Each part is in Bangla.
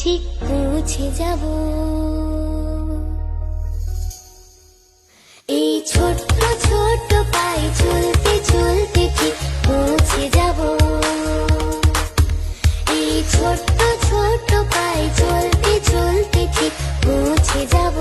ঠিক পৌঁছে যাব। এই ছোট্ট ছোট্ট পায়ে চলতে চলতে ঠিক পৌঁছে যাব। এই ছোট্ট ছোট্ট পায়ে চলতে চলতে ঠিক পৌঁছে যাব।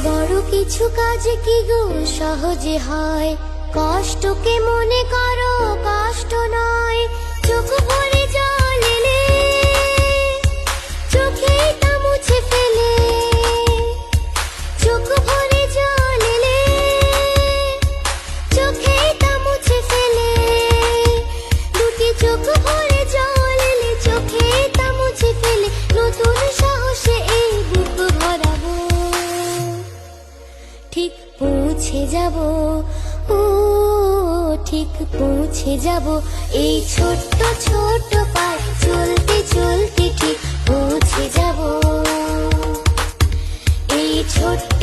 বড় কিছু কাজ কি গো সহজে হয়, কষ্টকে মনে করো কষ্ট নয়। চোখ ভরে জল এলে চোখে তা মুছে ফেলে, চোখ ভরে জল এলে চোখে তা মুছে ফেলে। দুটি চোখ ভরে জল এলে চোখে তা মুছে ফেলে, নতুন সাহসে এই বুক ভরাবো। ঠিক পৌঁছে যাব, ও ঠিক পৌঁছে যাব। এই ছোট্ট ছোট্ট পায়ে চলতে চলতে ঠিক পৌঁছে যাব। এই ছোট্ট